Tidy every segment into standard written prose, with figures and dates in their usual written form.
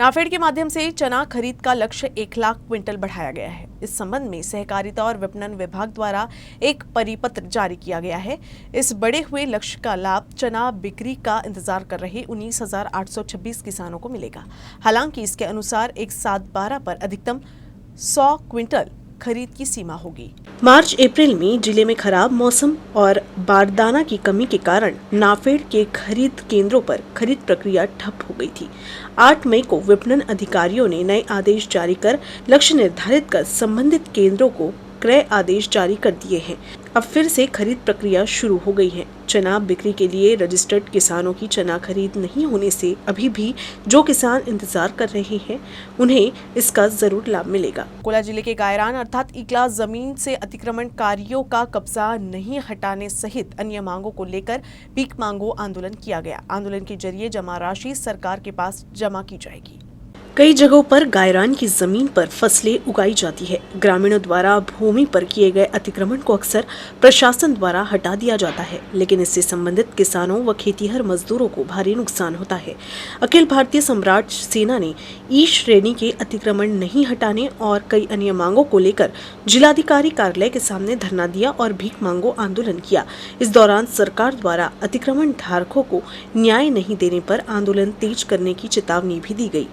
नाफेड के माध्यम से चना खरीद का लक्ष्य 1 लाख क्विंटल बढ़ाया गया है। इस संबंध में सहकारिता और विपणन विभाग द्वारा एक परिपत्र जारी किया गया है। इस बढ़े हुए लक्ष्य का लाभ चना बिक्री का इंतजार कर रहे 19,826 किसानों को मिलेगा। हालांकि इसके अनुसार 1/7/12 पर अधिकतम 100 क्विंटल खरीद की सीमा होगी। मार्च अप्रैल में जिले में खराब मौसम और बारदाना की कमी के कारण नाफेड के खरीद केंद्रों पर खरीद प्रक्रिया ठप हो गई थी। 8 मई को विपणन अधिकारियों ने नए आदेश जारी कर लक्ष्य निर्धारित कर संबंधित केंद्रों को क्रय आदेश जारी कर दिए हैं। अब फिर से खरीद प्रक्रिया शुरू हो गई है। चना बिक्री के लिए रजिस्टर्ड किसानों की चना खरीद नहीं होने से अभी भी जो किसान इंतजार कर रहे हैं उन्हें इसका जरूर लाभ मिलेगा। अकोला जिले के गायरान अर्थात इकला जमीन से अतिक्रमणकारियों का कब्जा नहीं हटाने सहित अन्य मांगों को लेकर भीख मांगो आंदोलन किया गया। आंदोलन के जरिए जमा राशि सरकार के पास जमा की जाएगी। कई जगहों पर गायरान की जमीन पर फसलें उगाई जाती है। ग्रामीणों द्वारा भूमि पर किए गए अतिक्रमण को अक्सर प्रशासन द्वारा हटा दिया जाता है, लेकिन इससे संबंधित किसानों व खेतीहर मजदूरों को भारी नुकसान होता है। अखिल भारतीय सम्राट सेना ने ई श्रेणी के अतिक्रमण नहीं हटाने और कई अन्य मांगों को लेकर जिलाधिकारी कार्यालय के सामने धरना दिया और भीख मांगो आंदोलन किया। इस दौरान सरकार द्वारा अतिक्रमण धारकों को न्याय नहीं देने पर आंदोलन तेज करने की चेतावनी भी दी गई।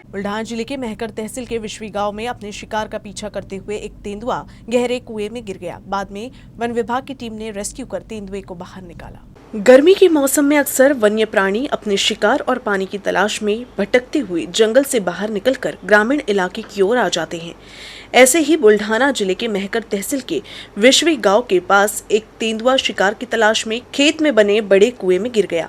बुल्ढाना जिले के महकर तहसील के विश्वी गांव में अपने शिकार का पीछा करते हुए एक तेंदुआ गहरे कुएं में गिर गया। बाद में वन विभाग की टीम ने रेस्क्यू कर तेंदुए को बाहर निकाला। गर्मी के मौसम में अक्सर वन्य प्राणी अपने शिकार और पानी की तलाश में भटकते हुए जंगल से बाहर निकलकर ग्रामीण इलाके की ओर आ जाते हैं। ऐसे ही बुल्ढाना जिले के महकर तहसील के विश्वी गांव के पास एक तेंदुआ शिकार की तलाश में खेत में बने बड़े कुएं में गिर गया।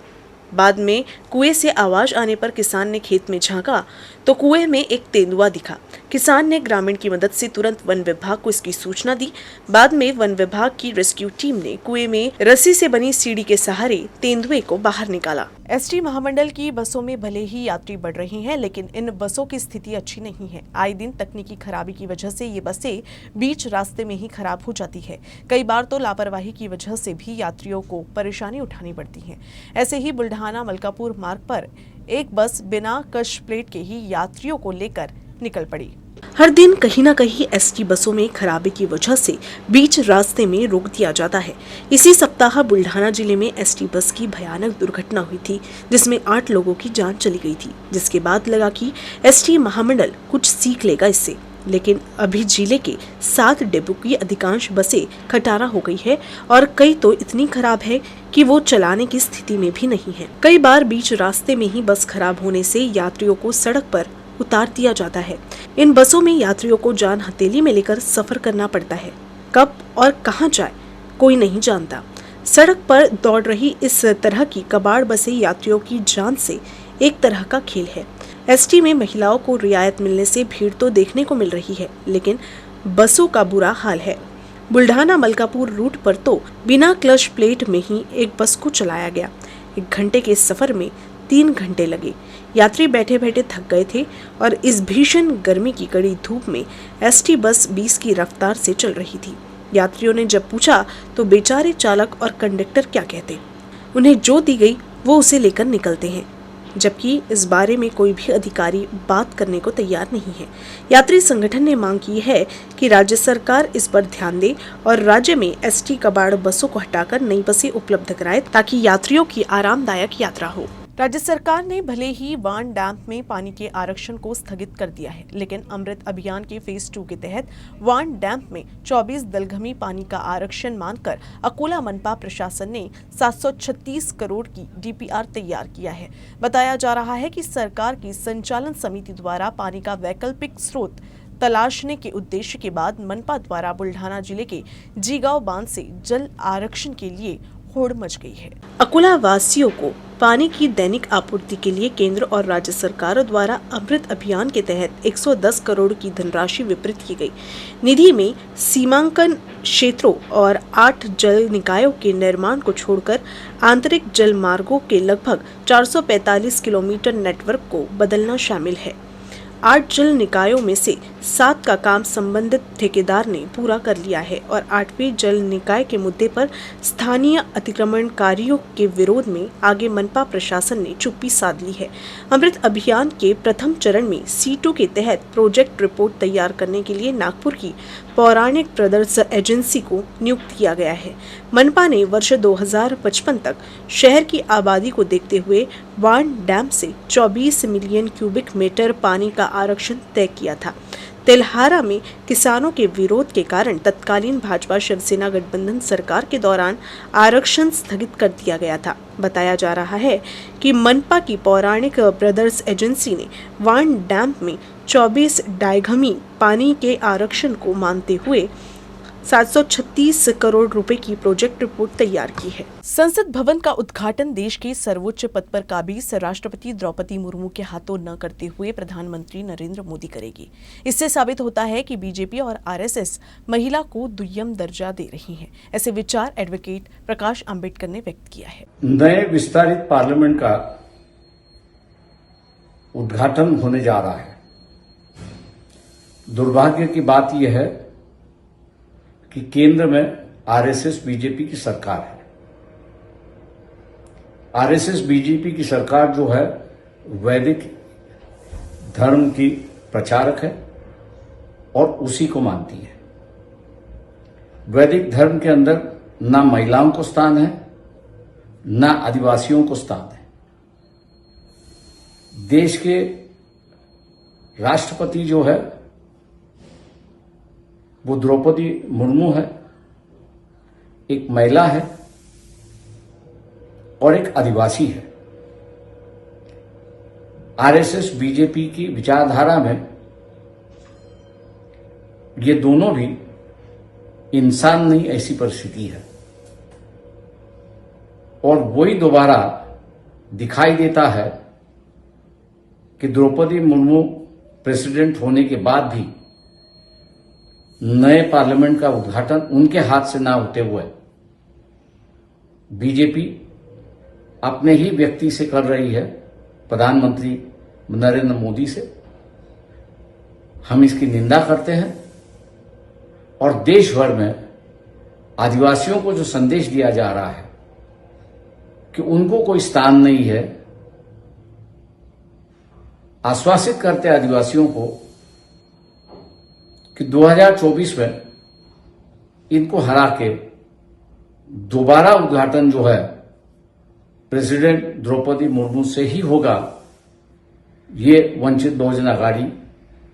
बाद में कुएं से आवाज आने पर किसान ने खेत में झांका तो कुएं में एक तेंदुआ दिखा। किसान ने ग्रामीण की मदद से तुरंत वन विभाग को इसकी सूचना दी। बाद में वन विभाग की रेस्क्यू टीम ने कुएं में रस्सी से बनी सीढ़ी के सहारे तेंदुए को बाहर निकाला। एसटी महामंडल की बसों में भले ही यात्री बढ़ रहे हैं, लेकिन इन बसों की स्थिति अच्छी नहीं है। आए दिन तकनीकी खराबी की वजह से ये बसें बीच रास्ते में ही खराब हो जाती है। कई बार तो लापरवाही की वजह से भी यात्रियों को परेशानी उठानी पड़ती है। ऐसे ही बुल्ढाना मलकापुर मार्ग पर एक बस बिना कश प्लेट के ही यात्रियों को लेकर निकल पड़ी। हर दिन कहीं न कहीं एसटी बसों में खराबी की वजह से बीच रास्ते में रोक दिया जाता है। इसी सप्ताह बुल्ढाना जिले में एसटी बस की भयानक दुर्घटना हुई थी, जिसमें 8 लोगों की जान चली गई थी। जिसके बाद लगा कि एसटी महामंडल कुछ सीख लेगा इससे, लेकिन अभी जिले के 7 डिपो की अधिकांश बसें खटारा हो गई है और कई तो इतनी खराब है कि वो चलाने की स्थिति में भी नहीं है। कई बार बीच रास्ते में ही बस खराब होने से यात्रियों को सड़क पर उतार दिया जाता है। इन बसों में यात्रियों को जान हथेली में लेकर सफर करना पड़ता है। कब और कहां जाए कोई नहीं जानता। सड़क पर दौड़ रही इस तरह की कबाड़ बसें यात्रियों की जान से एक तरह का खेल है। एसटी में महिलाओं को रियायत मिलने से भीड़ तो देखने को मिल रही है, लेकिन बसों का बुरा हाल है। बुल्ढाना मलकापुर रूट पर तो बिना क्लच प्लेट में ही एक बस को चलाया गया। 1 घंटे के सफर में 3 घंटे लगे। यात्री बैठे बैठे थक गए थे और इस भीषण गर्मी की कड़ी धूप में एसटी बस 20 की रफ्तार से चल रही थी। यात्रियों ने जब पूछा तो बेचारे चालक और कंडक्टर क्या कहते। उन्हें जो दी गई वो उसे लेकर निकलते हैं, जबकि इस बारे में कोई भी अधिकारी बात करने को तैयार नहीं है। यात्री संगठन ने मांग की है कि राज्य सरकार इस पर ध्यान दे और राज्य में एसटी कबाड़ बसों को हटाकर नई बसें उपलब्ध कराए, ताकि यात्रियों की आरामदायक यात्रा हो। राज्य सरकार ने भले ही वान डैम में पानी के आरक्षण को स्थगित कर दिया है, लेकिन अमृत अभियान के फेज 2 के तहत वान डैम में 24 दलघमी पानी का आरक्षण मानकर अकोला मनपा प्रशासन ने 736 करोड़ की डीपीआर तैयार किया है। बताया जा रहा है कि सरकार की संचालन समिति द्वारा पानी का वैकल्पिक स्रोत तलाशने के उद्देश्य के बाद मनपा द्वारा बुल्ढाना जिले के जीगांव बांध से जल आरक्षण के लिए होड़ मच गई है। अकोला वासियों को पानी की दैनिक आपूर्ति के लिए केंद्र और राज्य सरकारों द्वारा अमृत अभियान के तहत 110 करोड़ की धनराशि वितरित की गई। निधि में सीमांकन क्षेत्रों और 8 जल निकायों के निर्माण को छोड़कर आंतरिक जल मार्गों के लगभग 445 किलोमीटर नेटवर्क को बदलना शामिल है। 8 जल निकायों में से 7 का काम संबंधित ठेकेदार ने पूरा कर लिया है और 8वें जल निकाय के मुद्दे पर स्थानीय अतिक्रमणकारियों के विरोध में आगे मनपा प्रशासन ने चुप्पी साध ली है। अमृत अभियान के प्रथम चरण में सीटों के तहत प्रोजेक्ट रिपोर्ट तैयार करने के लिए नागपुर की पौराणिक ब्रदर्स एजेंसी को नियुक्त किया गया है। मनपा ने वर्ष 2055 तक शहर की आबादी को देखते हुए वाण डैम से 24 मिलियन क्यूबिक मीटर पानी का आरक्षण तय किया था। तेल्हारा में किसानों के विरोध के कारण तत्कालीन भाजपा शिवसेना गठबंधन सरकार के दौरान आरक्षण स्थगित कर दिया गया था। बताया जा रहा है कि मनपा की पौराणिक ब्रदर्स एजेंसी ने वाण डैम में 24 डायघमी पानी के आरक्षण को मानते हुए 736 करोड़ रुपए की प्रोजेक्ट रिपोर्ट तैयार की है। संसद भवन का उद्घाटन देश के सर्वोच्च पद पर काबिज राष्ट्रपति द्रौपदी मुर्मू के हाथों न करते हुए प्रधानमंत्री नरेंद्र मोदी करेगी। इससे साबित होता है कि बीजेपी और आरएसएस महिला को दुय्यम दर्जा दे रही हैं। ऐसे विचार एडवोकेट प्रकाश अंबेडकर ने व्यक्त किया है। नए विस्तारित पार्लियामेंट का उद्घाटन होने जा रहा है। दुर्भाग्य की बात यह है कि केंद्र में आरएसएस बीजेपी की सरकार है। आरएसएस बीजेपी की सरकार जो है वैदिक धर्म की प्रचारक है और उसी को मानती है। वैदिक धर्म के अंदर ना महिलाओं को स्थान है, ना आदिवासियों को स्थान है। देश के राष्ट्रपति जो है वो द्रौपदी मुर्मू है, एक महिला है और एक आदिवासी है। आरएसएस बीजेपी की विचारधारा में ये दोनों भी इंसान नहीं, ऐसी परिस्थिति है। और वही दोबारा दिखाई देता है कि द्रौपदी मुर्मू प्रेसिडेंट होने के बाद भी नए पार्लियामेंट का उद्घाटन उनके हाथ से ना होते हुए बीजेपी अपने ही व्यक्ति से कर रही है, प्रधानमंत्री नरेंद्र मोदी से। हम इसकी निंदा करते हैं और देश भर में आदिवासियों को जो संदेश दिया जा रहा है कि उनको कोई स्थान नहीं है, आश्वासित करते आदिवासियों को कि 2024 में इनको हरा के दोबारा उद्घाटन जो है प्रेसिडेंट द्रौपदी मुर्मू से ही होगा, ये वंचित बहुजन आघाड़ी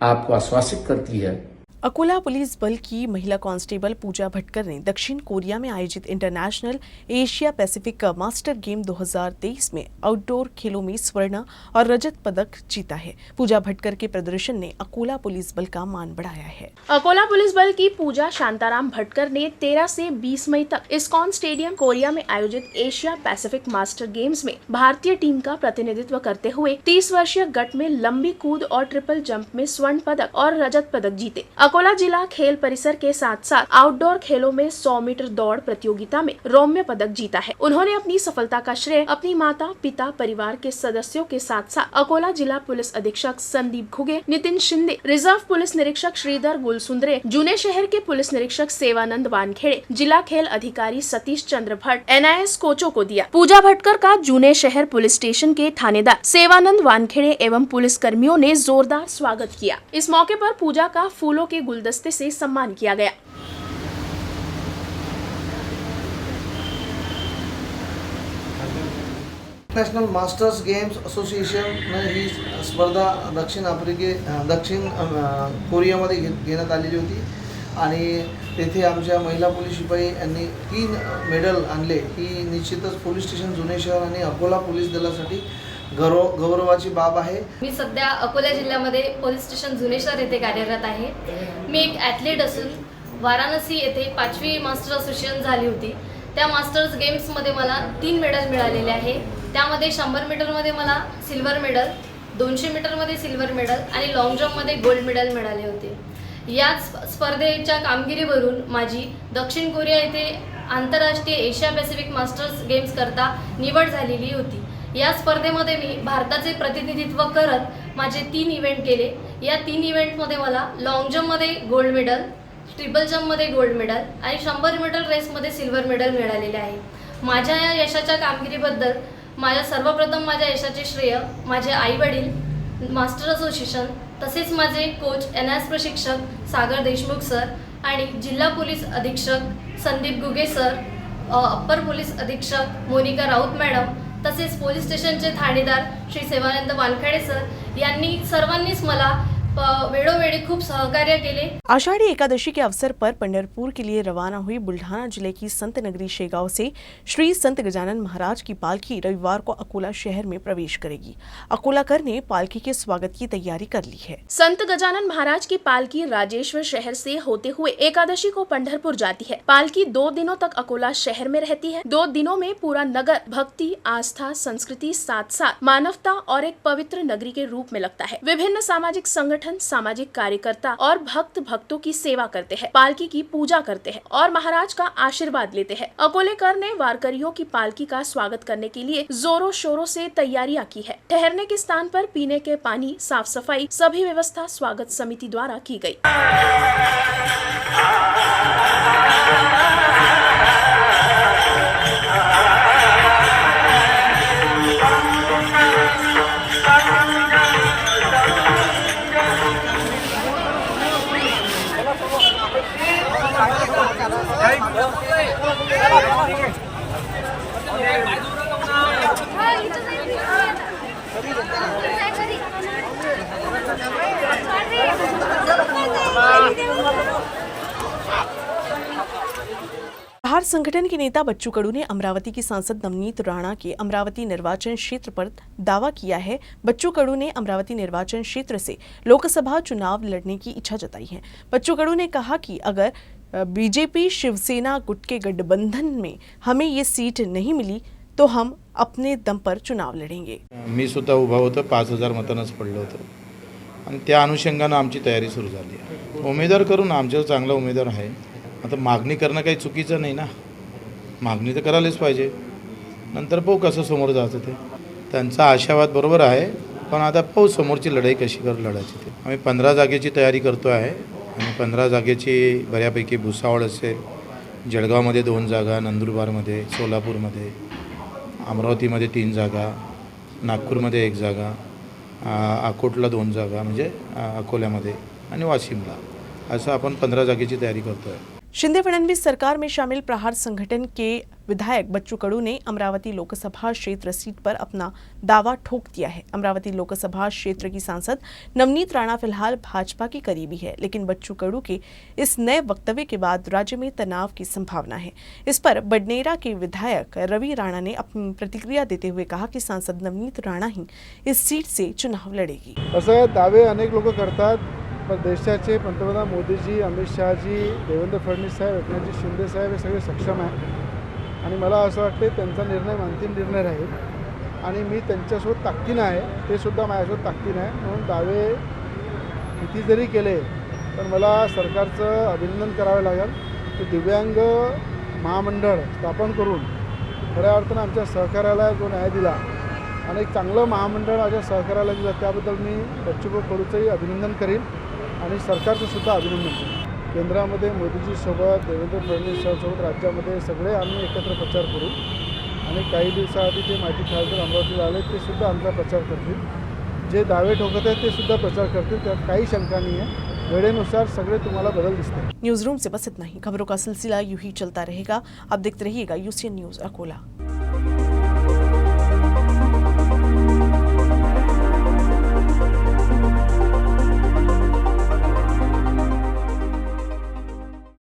आपको आश्वासित करती है। अकोला पुलिस बल की महिला कांस्टेबल पूजा भटकर ने दक्षिण कोरिया में आयोजित international Asia Pacific master game 2023 में आउटडोर खेलों में स्वर्ण और रजत पदक जीता है। पूजा भटकर के प्रदर्शन ने अकोला पुलिस बल का मान बढ़ाया है। अकोला पुलिस बल की पूजा शांताराम भटकर ने 13 से 20 मई तक इस्कॉन स्टेडियम कोरिया में आयोजित एशिया पैसिफिक मास्टर गेम्स में भारतीय टीम का प्रतिनिधित्व करते हुए 30 वर्षीय गट में लंबी कूद और ट्रिपल जंप में स्वर्ण पदक और रजत पदक जीते। अकोला जिला खेल परिसर के साथ साथ आउटडोर खेलों में 100 मीटर दौड़ प्रतियोगिता में रौम्य पदक जीता है। उन्होंने अपनी सफलता का श्रेय अपनी माता, पिता, परिवार के सदस्यों के साथ साथ अकोला जिला पुलिस अधीक्षक संदीप घुगे, नितिन शिंदे, रिजर्व पुलिस निरीक्षक श्रीधर गुलसुंदरे, जूने शहर के पुलिस निरीक्षक सेवानंद वानखेड़े, जिला खेल अधिकारी सतीश चंद्र भट्ट, NIS कोचों को दिया। पूजा भटकर का जूने शहर पुलिस स्टेशन के थानेदार सेवानंद वानखेड़े एवं पुलिस कर्मियों ने जोरदार स्वागत किया। इस मौके पर पूजा का फूलों के गुलदस्ते से सम्मान किया गया। नॅशनल मास्टर्स गेम्स असोसिएशन ही स्पर्धा दक्षिण कोरियामध्ये घेण्यात आलेली होती आणि तेथे आमच्या महिला पोलीस शिपाई यांनी 3 मेडल आणले। ही निश्चितच पोलीस स्टेशन जुने शहर आणि अकोला पोलीस दलासाठी गौरवाची बाब आहे। मी सध्या अकोला जिल्ह्यामध्ये पोलीस स्टेशन जुने शहर येथे कार्यरत आहे। मी एक ॲथलीट असून वाराणसी येथे 5वी मास्टर असोसिएशन झाली होती। त्या मास्टर्स गेम्समध्ये मला 3 मेडल मिळालेले आहे। त्यामध्ये 100 मीटरमध्ये मला सिल्वर मेडल, 200 मीटरमध्ये सिल्वर मेडल आणि लॉंग जंपमध्ये गोल्ड मेडल मिळाले होते। याच स्पर्धेच्या कामगिरीवरून माझी दक्षिण कोरिया येथे आंतरराष्ट्रीय एशिया पॅसिफिक मास्टर्स गेम्स करता निवड झालेली होती। या स्पर्धेमध्ये मी भारताचे प्रतिनिधित्व करत माझे 3 इव्हेंट केले. या 3 इव्हेंटमध्ये मला लाँग जम्पमध्ये गोल्ड मेडल, ट्रिपल जम्पमध्ये गोल्ड मेडल आणि 100 मीटर रेसमध्ये सिल्वर मेडल मिळालेले आहे. माझ्या या यशाच्या कामगिरीबद्दल सर्वप्रथम माझ्या यशाचे श्रेय माझे आईवडील, मास्टर असोसिएशन, तसेच माझे कोच NS प्रशिक्षक सागर देशमुख सर आणि जिल्हा पोलीस अधीक्षक Sandeep Guge sir, upper police अधीक्षक मोनिका राऊत मॅडम, तसेच पोलीस स्टेशनचे ठाणेदार श्री सेवानंद वानखेडे सर यांनी सर्वांनीच मला वेळोवेळी खूप सहकार्य केले. आषाढ़ी एकादशी के अवसर पर पंढरपुर के लिए रवाना हुई बुल्ढाना जिले की संत नगरी शेगांव से श्री संत गजानन महाराज की पालकी रविवार को अकोला शहर में प्रवेश करेगी. अकोलाकर ने पालकी के स्वागत की तैयारी कर ली है. संत गजानन महाराज की पालकी राजेश्वर शहर से होते हुए एकादशी को पंढरपुर जाती है. पालकी 2 दिनों तक अकोला शहर में रहती है. 2 दिनों में पूरा नगर भक्ति, आस्था, संस्कृति, साथ साथ मानवता और एक पवित्र नगरी के रूप में लगता है. विभिन्न सामाजिक संगठन, सामाजिक कार्यकर्ता और भक्तों की सेवा करते हैं, पालकी की पूजा करते हैं और महाराज का आशीर्वाद लेते हैं. अकोलेकर ने वारकरियों की पालकी का स्वागत करने के लिए जोरों शोरों से तैयारियां की है. ठहरने के स्थान पर पीने के पानी, साफ सफाई, सभी व्यवस्था स्वागत समिति द्वारा की गई. प्रहार संगठन के नेता बच्चू कडू ने अमरावती की सांसद नवनीत राणा के अमरावती निर्वाचन क्षेत्र पर दावा किया है. बच्चू कडू ने अमरावती निर्वाचन क्षेत्र से लोकसभा चुनाव लड़ने की इच्छा जताई है. बच्चू कडू ने कहा कि अगर बीजेपी शिवसेना गुट के गठबंधन में हमें ये सीट नहीं मिली तो हम अपने दम पर चुनाव लढेंगे. मी सुद्धा उभा होतो, 5000 मतांनाच पडलं होतं आणि त्या अनुषंगानं आमची तयारी सुरू झाली आहे. उमेदवार करून आमच्यावर चांगला उमेदवार आहे. आता मागणी करणं काही चुकीचं नाही ना, मागणी तर करायलाच पाहिजे. नंतर पाहू कसं समोर जायचं ते. त्यांचा आशावाद बरोबर आहे, पण आता पाहू समोरची लढाई कशी लढायची ते. आम्ही 15 जागेची तयारी करतो आहे आणि 15 जागेची बऱ्यापैकी भुसावळ असेल, जळगावमध्ये 2 जागा, नंदुरबारमध्ये, सोलापूरमध्ये, अमरावतीमध्ये 3 जागा, नागपूरमध्ये 1 जागा, अकोटला 2 जागा म्हणजे अकोल्यामध्ये आणि वाशिमला, असं आपण 15 जागेची तयारी करतो आहे. शिंदे फडणवीस सरकार में शामिल प्रहार संगठन के विधायक बच्चू कडू ने अमरावती लोकसभा क्षेत्र सीट पर अपना दावा ठोक दिया है. अमरावती लोकसभा क्षेत्र की सांसद नवनीत राणा फिलहाल भाजपा की करीबी है, लेकिन बच्चू कडू के इस नए वक्तव्य के बाद राज्य में तनाव की संभावना है. इस पर बडनेरा के विधायक रवि राणा ने अपनी प्रतिक्रिया देते हुए कहा कि सांसद नवनीत राणा ही इस सीट से चुनाव लड़ेगी. असं दावे अनेक लोक करतात, पण देशाचे पंतप्रधान मोदीजी, अमित शहाजी, देवेंद्र फडणवीस साहेब, एकनाथजी शिंदे साहेब हे सगळे सक्षम आहेत आणि मला असं वाटते त्यांचा निर्णय अंतिम निर्णय राहील आणि मी त्यांच्यासोबत ताकदीनं आहे, ते सुद्धा माझ्यासोबत ताकदीनं आहे. म्हणून दावे किती जरी केले तर मला सरकारचं अभिनंदन करावे लागेल की दिव्यांग महामंडळ स्थापन करून खऱ्या अर्थानं आमच्या सहकार्याला जो न्याय दिला आणि एक चांगलं महामंडळ माझ्या सहकार्याला दिलं, त्याबद्दल मी बच्चू कडूचंही अभिनंदन करीन आणि सरकारचं सुद्धा अभिनंदन करीन. केंद्रामध्ये मोदीजीसोबत, देवेंद्र फडणवीससोबत, राज्यामध्ये सगळे आम्ही एकत्र प्रचार करू आणि काही दिवसाआधी जे माजी खासदार अमरावतीला आले ते सुद्धा आमचा प्रचार करतील. जे दावे ठोकत आहेत ते सुद्धा प्रचार करतील, त्यात काही शंका नाही आहे. वेळेनुसार सगळे तुम्हाला बदल दिसते. न्यूज रूम से बस इतना ही. खबरों का सिलसिला यूं ही चलता रहेगा. आप देखते रहिएगा UCN न्यूज अकोला.